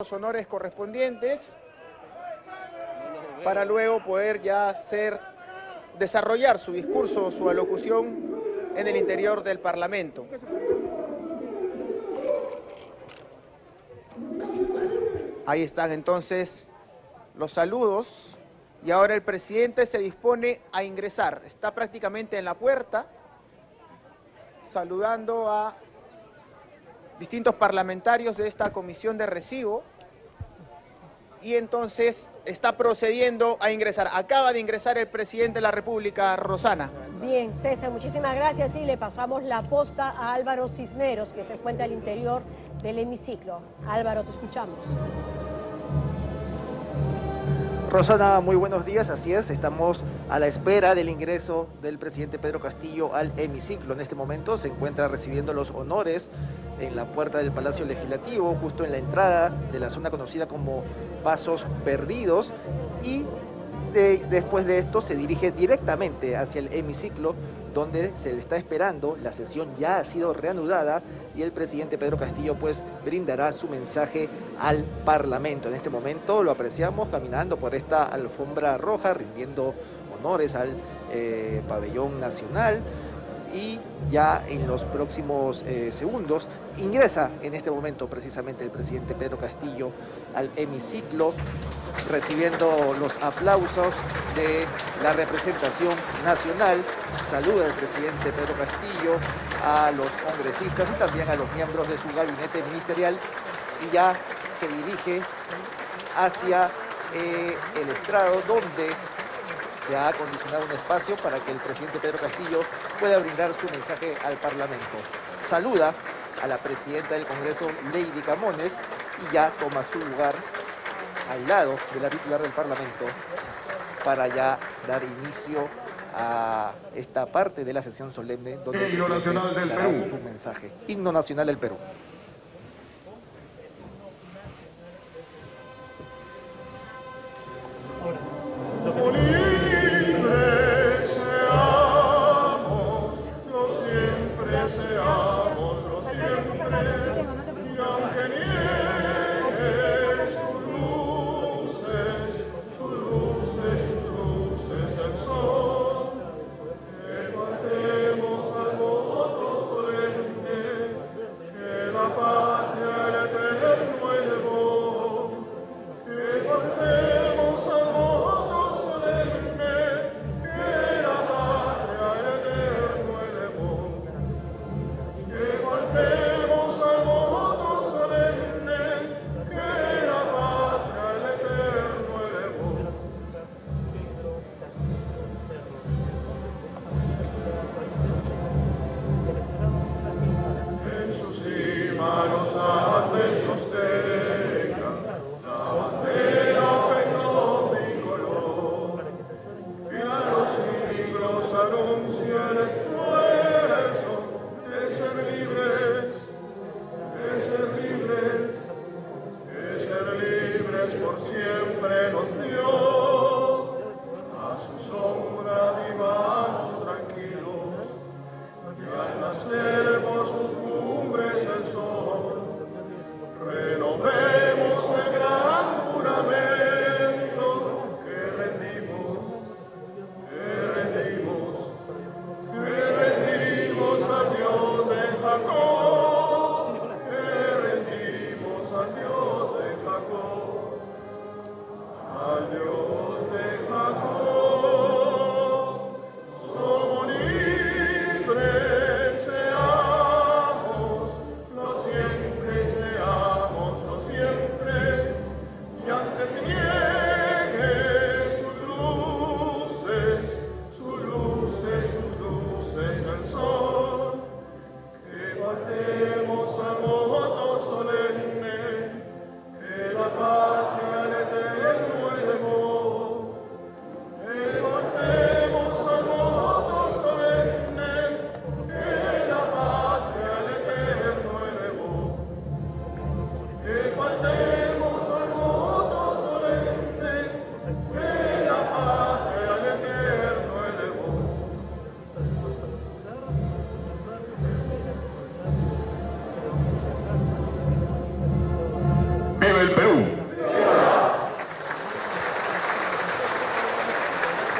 Los honores correspondientes para luego poder ya desarrollar su discurso o su alocución en el interior del Parlamento. Ahí están entonces los saludos y ahora el presidente se dispone a ingresar. Está prácticamente en la puerta saludando a distintos parlamentarios de esta comisión de recibo y entonces está procediendo a ingresar. Acaba de ingresar el presidente de la República, Rosana. Bien, César, muchísimas gracias y le pasamos la posta a Álvaro Cisneros, que se encuentra al interior del hemiciclo. Álvaro, te escuchamos. Rosana, muy buenos días, así es, estamos a la espera del ingreso del presidente Pedro Castillo al hemiciclo. En este momento se encuentra recibiendo los honores en la puerta del Palacio Legislativo, justo en la entrada de la zona conocida como Pasos Perdidos, y después de esto se dirige directamente hacia el hemiciclo, donde se le está esperando. La sesión ya ha sido reanudada y el presidente Pedro Castillo pues brindará su mensaje al Parlamento. En este momento lo apreciamos caminando por esta alfombra roja, rindiendo honores al pabellón nacional, y ya en los próximos segundos ingresa en este momento precisamente el presidente Pedro Castillo al hemiciclo, recibiendo los aplausos de la representación nacional. Saluda el presidente Pedro Castillo a los congresistas y también a los miembros de su gabinete ministerial, y ya se dirige hacia el estrado, donde se ha acondicionado un espacio para que el presidente Pedro Castillo pueda brindar su mensaje al Parlamento. Saluda a la presidenta del Congreso, Lady Camones, y ya toma su lugar al lado de la titular del Parlamento para ya dar inicio a esta parte de la sesión solemne donde el presidente dará su mensaje. Himno Nacional del Perú.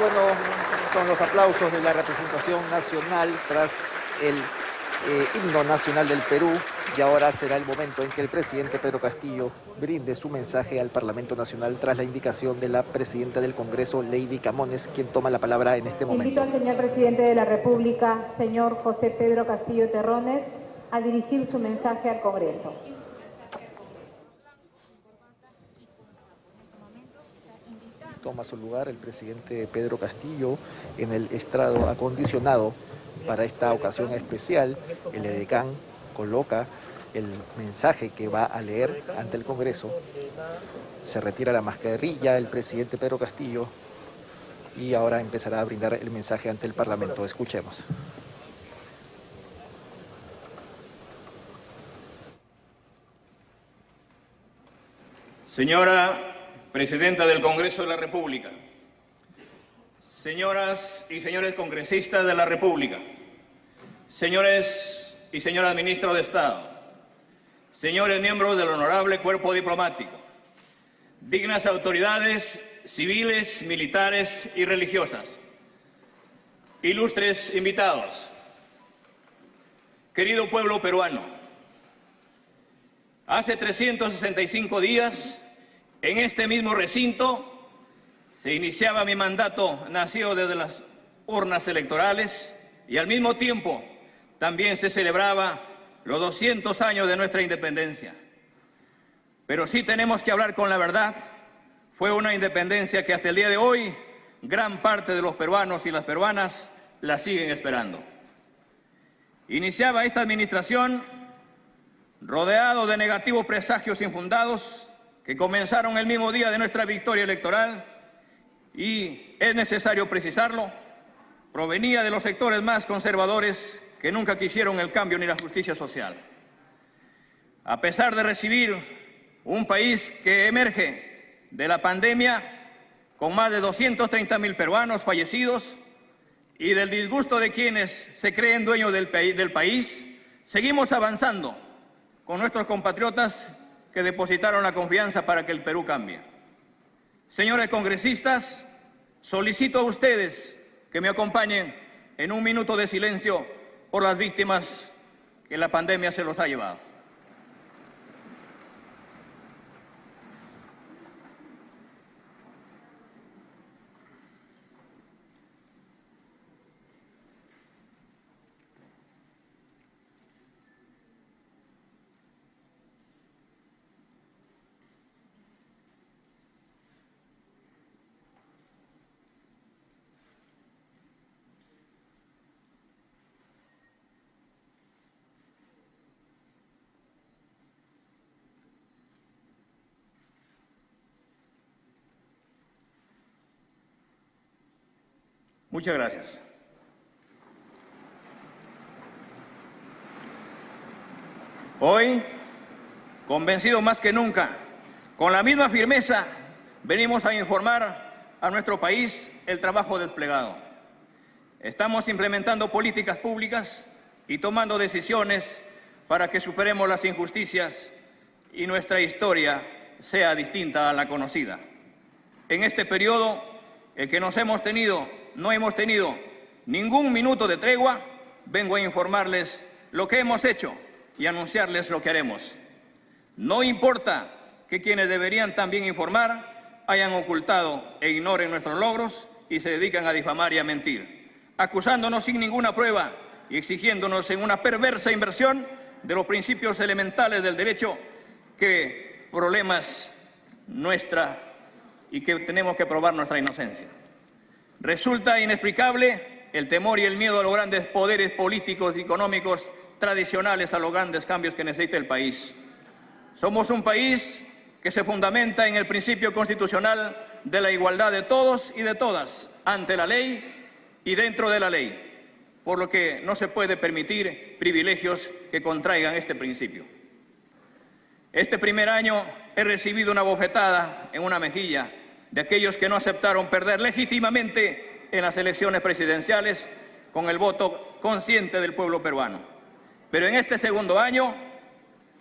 Bueno, son los aplausos de la representación nacional tras el himno nacional del Perú, y ahora será el momento en que el presidente Pedro Castillo brinde su mensaje al Parlamento Nacional tras la indicación de la presidenta del Congreso, Lady Camones, quien toma la palabra en este momento. Invito al señor presidente de la República, señor José Pedro Castillo Terrones, a dirigir su mensaje al Congreso. Toma su lugar el presidente Pedro Castillo en el estrado acondicionado para esta ocasión especial. El edecán coloca el mensaje que va a leer ante el Congreso. Se retira la mascarilla el presidente Pedro Castillo y ahora empezará a brindar el mensaje ante el Parlamento. Escuchemos. Señora Presidenta del Congreso de la República, señoras y señores congresistas de la República, señores y señoras ministros de Estado, señores miembros del honorable cuerpo diplomático, dignas autoridades civiles, militares y religiosas, ilustres invitados, querido pueblo peruano, hace 365 días, en este mismo recinto, se iniciaba mi mandato nacido desde las urnas electorales y al mismo tiempo también se celebraba los 200 años de nuestra independencia. Pero sí tenemos que hablar con la verdad. Fue una independencia que hasta el día de hoy gran parte de los peruanos y las peruanas la siguen esperando. Iniciaba esta administración rodeado de negativos presagios infundados que comenzaron el mismo día de nuestra victoria electoral y, es necesario precisarlo, provenía de los sectores más conservadores que nunca quisieron el cambio ni la justicia social. A pesar de recibir un país que emerge de la pandemia con más de 230.000 peruanos fallecidos y del disgusto de quienes se creen dueños del país, seguimos avanzando con nuestros compatriotas que depositaron la confianza para que el Perú cambie. Señores congresistas, solicito a ustedes que me acompañen en un minuto de silencio por las víctimas que la pandemia se los ha llevado. Muchas gracias. Hoy, convencido más que nunca, con la misma firmeza, venimos a informar a nuestro país el trabajo desplegado. Estamos implementando políticas públicas y tomando decisiones para que superemos las injusticias y nuestra historia sea distinta a la conocida. En este periodo, el que no hemos tenido ningún minuto de tregua, vengo a informarles lo que hemos hecho y anunciarles lo que haremos. No importa que quienes deberían también informar hayan ocultado e ignoren nuestros logros y se dedican a difamar y a mentir, acusándonos sin ninguna prueba y exigiéndonos en una perversa inversión de los principios elementales del derecho que problemas nuestra y que tenemos que probar nuestra inocencia. Resulta inexplicable el temor y el miedo a los grandes poderes políticos y económicos tradicionales, a los grandes cambios que necesita el país. Somos un país que se fundamenta en el principio constitucional de la igualdad de todos y de todas ante la ley y dentro de la ley, por lo que no se puede permitir privilegios que contraigan este principio. Este primer año he recibido una bofetada en una mejilla de aquellos que no aceptaron perder legítimamente en las elecciones presidenciales con el voto consciente del pueblo peruano. Pero en este segundo año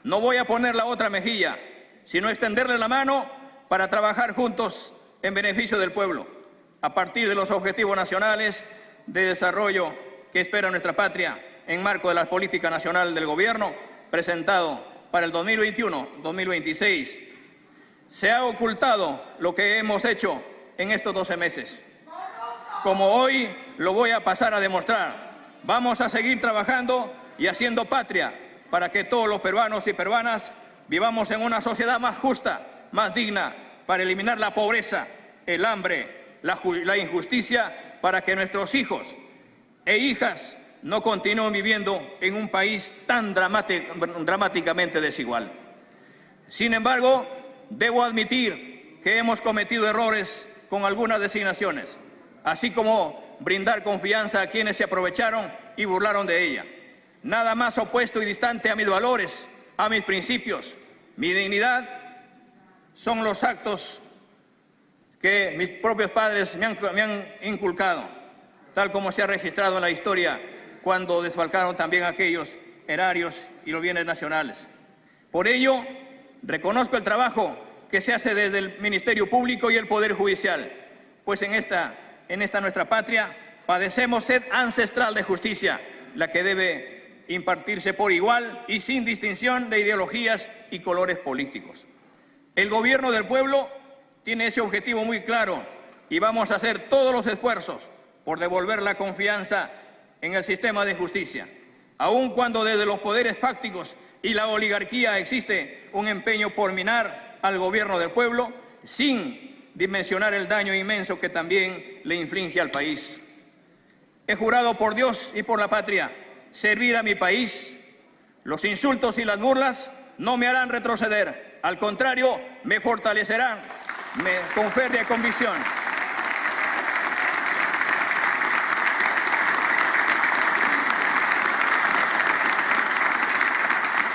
no voy a poner la otra mejilla, sino extenderle la mano para trabajar juntos en beneficio del pueblo. a partir de los objetivos nacionales de desarrollo que espera nuestra patria en marco de la política nacional del Gobierno presentado para el 2021-2026. Se ha ocultado lo que hemos hecho en estos 12 meses. Como hoy lo voy a pasar a demostrar, vamos a seguir trabajando y haciendo patria para que todos los peruanos y peruanas vivamos en una sociedad más justa, más digna, para eliminar la pobreza, el hambre, la injusticia, para que nuestros hijos e hijas no continúen viviendo en un país tan dramáticamente desigual. Sin embargo, debo admitir que hemos cometido errores con algunas designaciones, así como brindar confianza a quienes se aprovecharon y burlaron de ella. Nada más opuesto y distante a mis valores, a mis principios, mi dignidad, son los actos que mis propios padres me han inculcado, tal como se ha registrado en la historia cuando desfalcaron también aquellos erarios y los bienes nacionales. Por ello, reconozco el trabajo que se hace desde el Ministerio Público y el Poder Judicial, pues en esta nuestra patria padecemos sed ancestral de justicia, la que debe impartirse por igual y sin distinción de ideologías y colores políticos. El Gobierno del pueblo tiene ese objetivo muy claro y vamos a hacer todos los esfuerzos por devolver la confianza en el sistema de justicia, aun cuando desde los poderes fácticos y la oligarquía existe un empeño por minar al Gobierno del pueblo, sin dimensionar el daño inmenso que también le inflige al país. He jurado por Dios y por la patria servir a mi país. Los insultos y las burlas no me harán retroceder, al contrario, me fortalecerán con férrea convicción.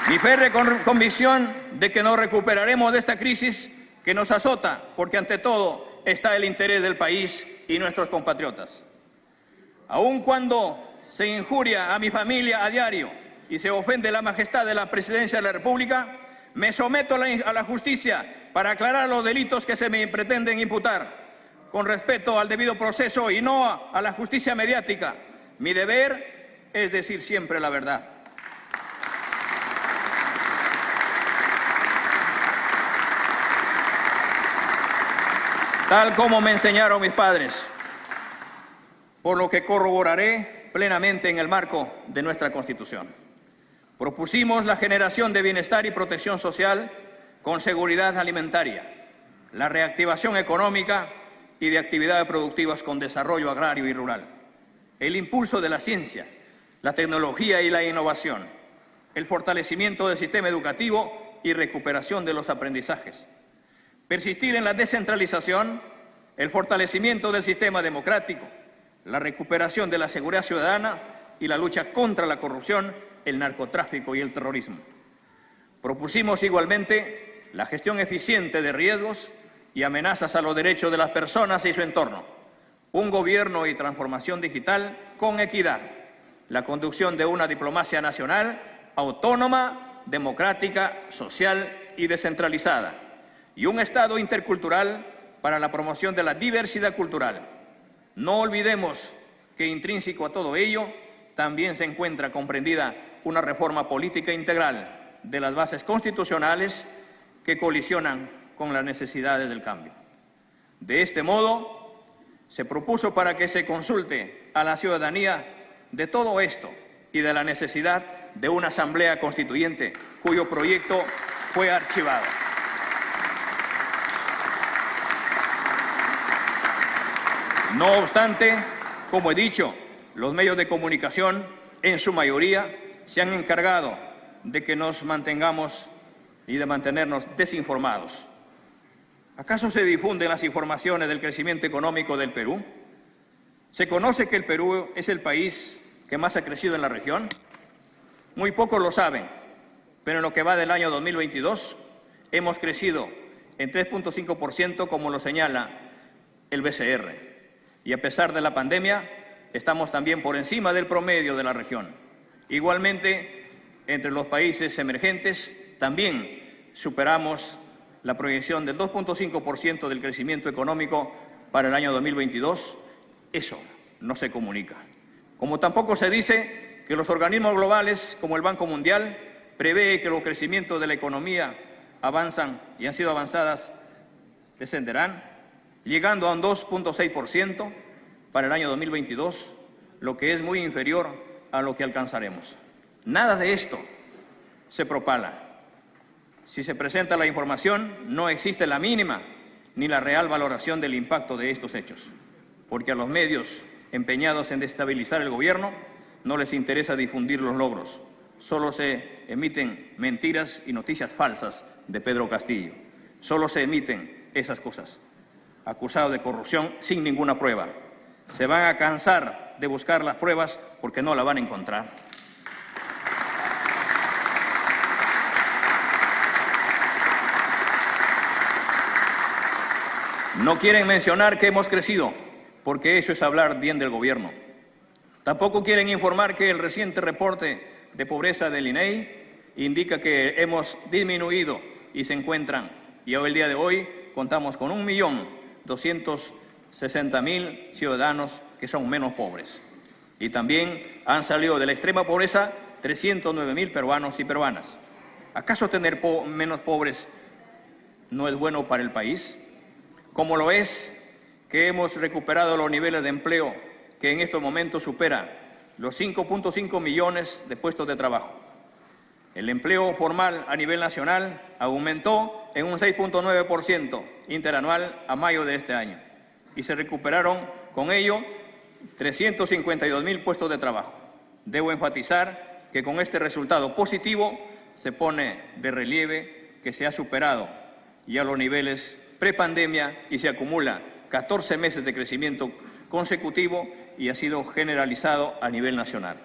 Mi férrea convicción de que nos recuperaremos de esta crisis que nos azota, porque ante todo está el interés del país y nuestros compatriotas. Aun cuando se injuria a mi familia a diario y se ofende la majestad de la Presidencia de la República, me someto a la justicia para aclarar los delitos que se me pretenden imputar, con respeto al debido proceso y no a la justicia mediática. Mi deber es decir siempre la verdad. Tal como me enseñaron mis padres, por lo que corroboraré plenamente en el marco de nuestra Constitución. Propusimos la generación de bienestar y protección social con seguridad alimentaria, la reactivación económica y de actividades productivas con desarrollo agrario y rural, el impulso de la ciencia, la tecnología y la innovación, el fortalecimiento del sistema educativo y recuperación de los aprendizajes, persistir en la descentralización, el fortalecimiento del sistema democrático, la recuperación de la seguridad ciudadana y la lucha contra la corrupción, el narcotráfico y el terrorismo. Propusimos igualmente la gestión eficiente de riesgos y amenazas a los derechos de las personas y su entorno, un gobierno y transformación digital con equidad, la conducción de una diplomacia nacional autónoma, democrática, social y descentralizada, y un Estado intercultural para la promoción de la diversidad cultural. No olvidemos que intrínseco a todo ello también se encuentra comprendida una reforma política integral de las bases constitucionales que colisionan con las necesidades del cambio. De este modo, se propuso para que se consulte a la ciudadanía de todo esto y de la necesidad de una asamblea constituyente cuyo proyecto fue archivado. No obstante, como he dicho, los medios de comunicación, en su mayoría, se han encargado de que nos mantengamos y de mantenernos desinformados. ¿Acaso se difunden las informaciones del crecimiento económico del Perú? ¿Se conoce que el Perú es el país que más ha crecido en la región? Muy pocos lo saben, pero en lo que va del año 2022 hemos crecido en 3.5%, como lo señala el BCR. Y a pesar de la pandemia, estamos también por encima del promedio de la región. Igualmente, entre los países emergentes, también superamos la proyección del 2.5% del crecimiento económico para el año 2022, eso no se comunica. Como tampoco se dice que los organismos globales, como el Banco Mundial, prevé que los crecimientos de la economía avanzan y han sido avanzadas, descenderán, llegando a un 2.6% para el año 2022, lo que es muy inferior a lo que alcanzaremos. Nada de esto se propala. Si se presenta la información, no existe la mínima ni la real valoración del impacto de estos hechos, porque a los medios empeñados en destabilizar el gobierno no les interesa difundir los logros. Solo se emiten mentiras y noticias falsas de Pedro Castillo. Solo se emiten esas cosas. Acusado de corrupción sin ninguna prueba. Se van a cansar de buscar las pruebas porque no la van a encontrar. No quieren mencionar que hemos crecido, porque eso es hablar bien del gobierno. Tampoco quieren informar que el reciente reporte de pobreza del INEI indica que hemos disminuido y se encuentran, y hoy el día de hoy contamos con 1.260.000 ciudadanos que son menos pobres. Y también han salido de la extrema pobreza 309.000 peruanos y peruanas. ¿Acaso tener menos pobres no es bueno para el país? Como lo es que hemos recuperado los niveles de empleo que en estos momentos superan los 5.5 millones de puestos de trabajo. El empleo formal a nivel nacional aumentó en un 6.9% interanual a mayo de este año y se recuperaron con ello 352.000 puestos de trabajo. Debo enfatizar que con este resultado positivo se pone de relieve que se ha superado ya los niveles prepandemia y se acumula 14 meses de crecimiento consecutivo y ha sido generalizado a nivel nacional.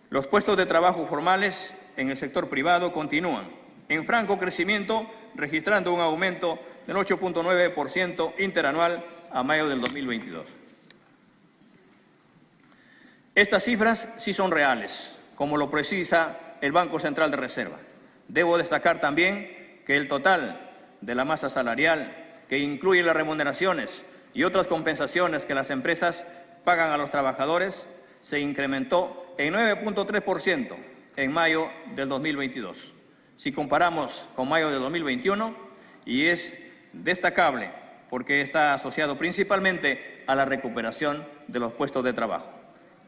Los puestos de trabajo formales en el sector privado continúan en franco crecimiento, registrando un aumento del 8.9% interanual a mayo del 2022. Estas cifras sí son reales, como lo precisa el Banco Central de Reserva. Debo destacar también que el total de la masa salarial, que incluye las remuneraciones y otras compensaciones que las empresas pagan a los trabajadores, se incrementó en 9.3% en mayo del 2022. Si comparamos con mayo de 2021, y es destacable porque está asociado principalmente a la recuperación de los puestos de trabajo.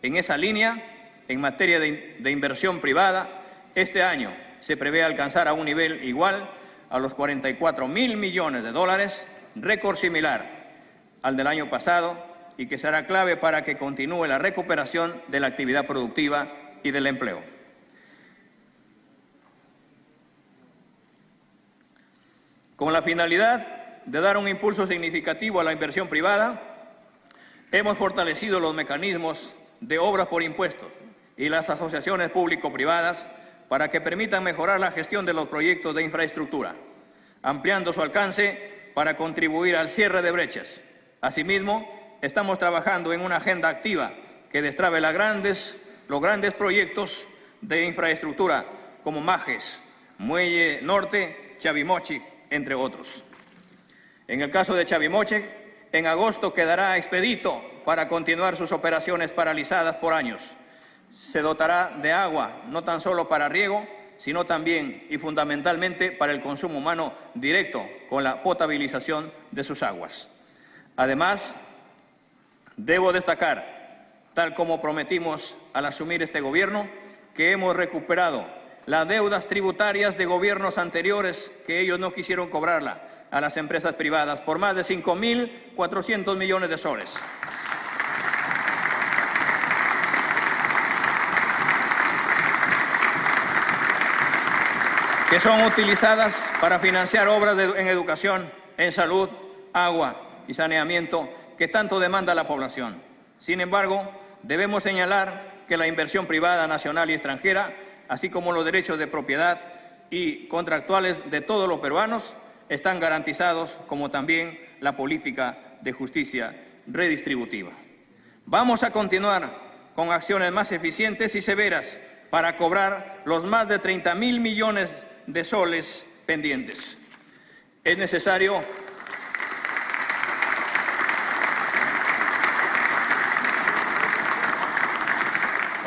En esa línea, en materia de inversión privada, este año se prevé alcanzar a un nivel igual a los 44.000 millones de dólares, récord similar al del año pasado y que será clave para que continúe la recuperación de la actividad productiva y del empleo. Con la finalidad de dar un impulso significativo a la inversión privada, hemos fortalecido los mecanismos de obras por impuestos y las asociaciones público-privadas para que permitan mejorar la gestión de los proyectos de infraestructura, ampliando su alcance para contribuir al cierre de brechas. Asimismo, estamos trabajando en una agenda activa que destrabe los grandes proyectos de infraestructura como Majes, Muelle Norte, Chavimochic, entre otros. En el caso de Chavimochic, en agosto quedará expedito para continuar sus operaciones paralizadas por años. Se dotará de agua, no tan solo para riego, sino también y fundamentalmente para el consumo humano directo con la potabilización de sus aguas. Además, debo destacar, tal como prometimos al asumir este gobierno, que hemos recuperado las deudas tributarias de gobiernos anteriores que ellos no quisieron cobrarla a las empresas privadas por más de 5.400 millones de soles. Que son utilizadas para financiar obras en educación, en salud, agua y saneamiento que tanto demanda la población. Sin embargo, debemos señalar que la inversión privada nacional y extranjera, así como los derechos de propiedad y contractuales de todos los peruanos, están garantizados, como también la política de justicia redistributiva. Vamos a continuar con acciones más eficientes y severas para cobrar los más de 30.000 millones de soles pendientes. Es necesario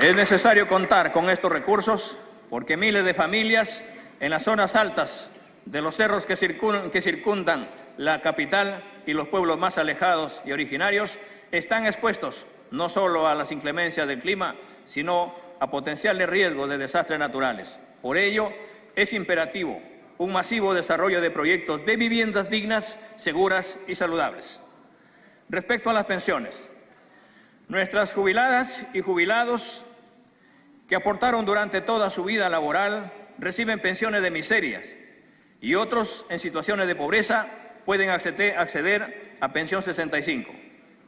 Es necesario contar con estos recursos porque miles de familias en las zonas altas de los cerros que circundan la capital y los pueblos más alejados y originarios están expuestos no solo a las inclemencias del clima, sino a potenciales riesgos de desastres naturales. Por ello, es imperativo un masivo desarrollo de proyectos de viviendas dignas, seguras y saludables. Respecto a las pensiones, nuestras jubiladas y jubilados que aportaron durante toda su vida laboral reciben pensiones de miserias y otros en situaciones de pobreza pueden acceder a pensión 65,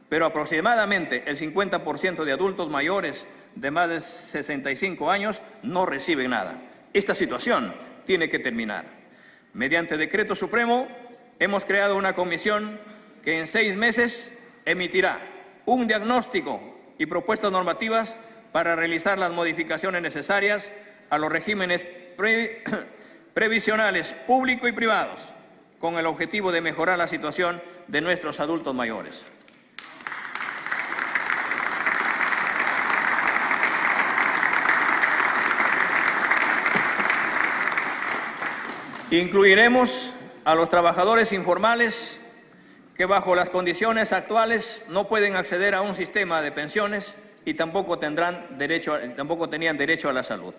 pero aproximadamente el 50% de adultos mayores de más de 65 años no reciben nada. Esta situación tiene que terminar. Mediante decreto supremo hemos creado una comisión que en 6 meses emitirá un diagnóstico y propuestas normativas para realizar las modificaciones necesarias a los regímenes previsionales públicos y privados, con el objetivo de mejorar la situación de nuestros adultos mayores. Incluiremos a los trabajadores informales que bajo las condiciones actuales no pueden acceder a un sistema de pensiones y tampoco tenían derecho a la salud.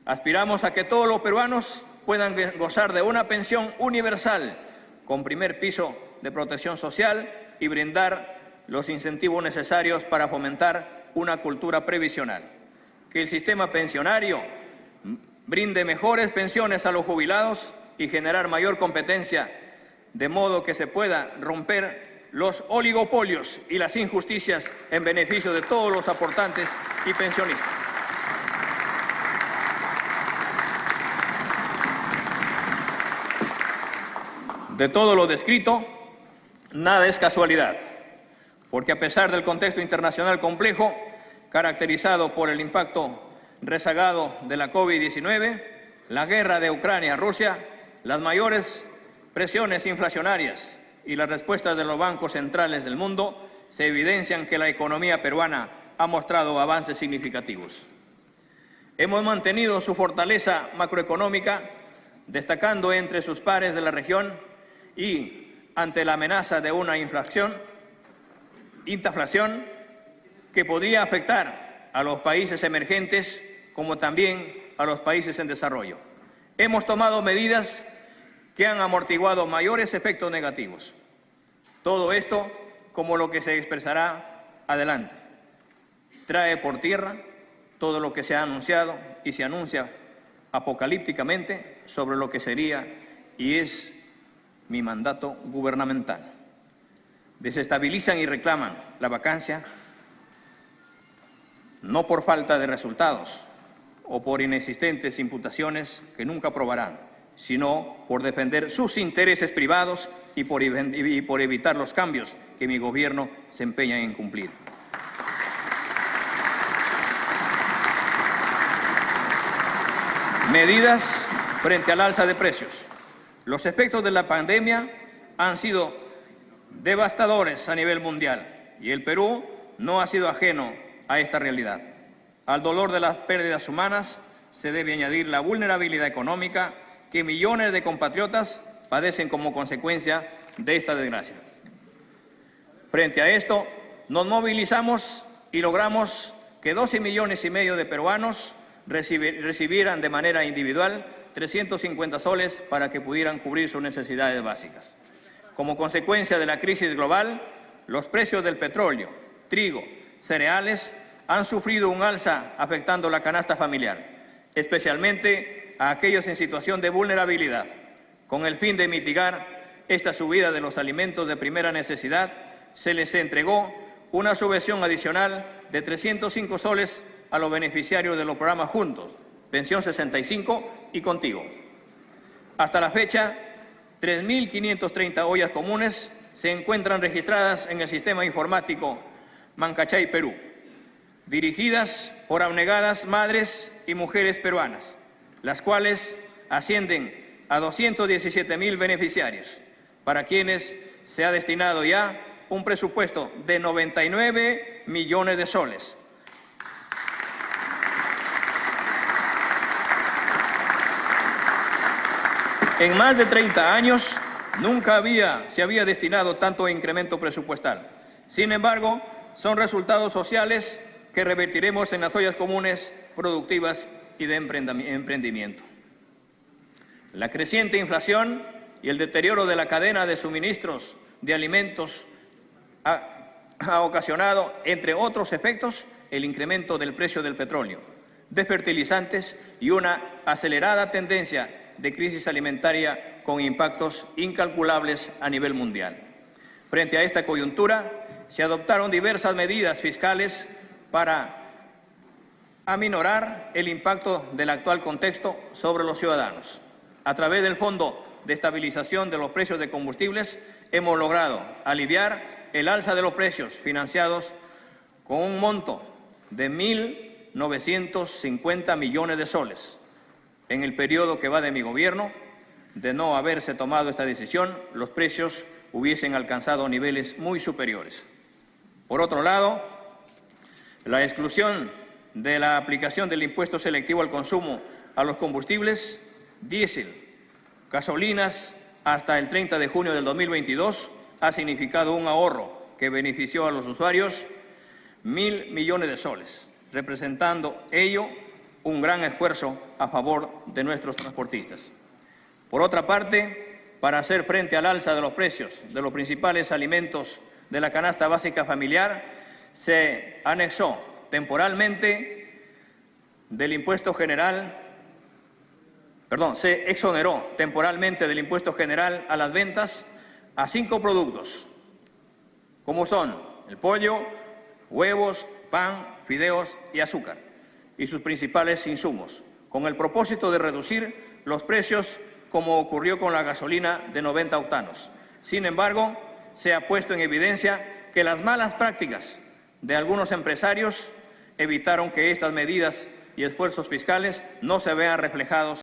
Aspiramos a que todos los peruanos puedan gozar de una pensión universal con primer piso de protección social y brindar los incentivos necesarios para fomentar una cultura previsional. Que el sistema pensionario brinde mejores pensiones a los jubilados y generar mayor competencia, de modo que se pueda romper los oligopolios y las injusticias en beneficio de todos los aportantes y pensionistas. De todo lo descrito, nada es casualidad, porque a pesar del contexto internacional complejo, caracterizado por el impacto rezagado de la COVID-19, la guerra de Ucrania-Rusia, las mayores presiones inflacionarias y las respuestas de los bancos centrales del mundo, se evidencian que la economía peruana ha mostrado avances significativos. Hemos mantenido su fortaleza macroeconómica, destacando entre sus pares de la región y ante la amenaza de una inflación que podría afectar a los países emergentes como también a los países en desarrollo. Hemos tomado medidas que han amortiguado mayores efectos negativos. Todo esto, como lo que se expresará adelante, trae por tierra todo lo que se ha anunciado y se anuncia apocalípticamente sobre lo que sería y es mi mandato gubernamental. Desestabilizan y reclaman la vacancia, no por falta de resultados o por inexistentes imputaciones que nunca aprobarán, sino por defender sus intereses privados y por evitar los cambios que mi gobierno se empeña en cumplir. Medidas frente al alza de precios. Los efectos de la pandemia han sido devastadores a nivel mundial y el Perú no ha sido ajeno a esta realidad. Al dolor de las pérdidas humanas se debe añadir la vulnerabilidad económica que millones de compatriotas padecen como consecuencia de esta desgracia. Frente a esto, nos movilizamos y logramos que 12,5 millones de peruanos recibieran de manera individual 350 soles para que pudieran cubrir sus necesidades básicas. Como consecuencia de la crisis global, los precios del petróleo, trigo, cereales han sufrido un alza afectando la canasta familiar, especialmente a aquellos en situación de vulnerabilidad. Con el fin de mitigar esta subida de los alimentos de primera necesidad, se les entregó una subvención adicional de 305 soles a los beneficiarios de los programas Juntos, Pensión 65 y Contigo. Hasta la fecha, 3.530 ollas comunes se encuentran registradas en el sistema informático Mancachay Perú, dirigidas por abnegadas madres y mujeres peruanas, las cuales ascienden a 217,000 beneficiarios, para quienes se ha destinado ya un presupuesto de 99 millones de soles. En más de 30 años nunca se había destinado tanto incremento presupuestal. Sin embargo, son resultados sociales que revertiremos en las ollas comunes productivas y de emprendimiento. La creciente inflación y el deterioro de la cadena de suministros de alimentos ha ocasionado, entre otros efectos, el incremento del precio del petróleo, de fertilizantes y una acelerada tendencia de crisis alimentaria con impactos incalculables a nivel mundial. Frente a esta coyuntura, se adoptaron diversas medidas fiscales para aminorar el impacto del actual contexto sobre los ciudadanos. A través del Fondo de Estabilización de los Precios de Combustibles, hemos logrado aliviar el alza de los precios financiados con un monto de 1.950 millones de soles. En el periodo que va de mi gobierno, de no haberse tomado esta decisión, los precios hubiesen alcanzado niveles muy superiores. Por otro lado, la exclusión de la aplicación del impuesto selectivo al consumo a los combustibles, diésel, gasolinas, hasta el 30 de junio del 2022, ha significado un ahorro que benefició a los usuarios 1.000 millones de soles, representando ello un gran esfuerzo a favor de nuestros transportistas. Por otra parte, para hacer frente al alza de los precios de los principales alimentos de la canasta básica familiar, se anexó temporalmente del impuesto general, se exoneró temporalmente del impuesto general a las ventas a 5 productos, como son el pollo, huevos, pan, fideos y azúcar, y sus principales insumos, con el propósito de reducir los precios como ocurrió con la gasolina de 90 octanos. Sin embargo, se ha puesto en evidencia que las malas prácticas de algunos empresarios evitaron que estas medidas y esfuerzos fiscales no se vean reflejados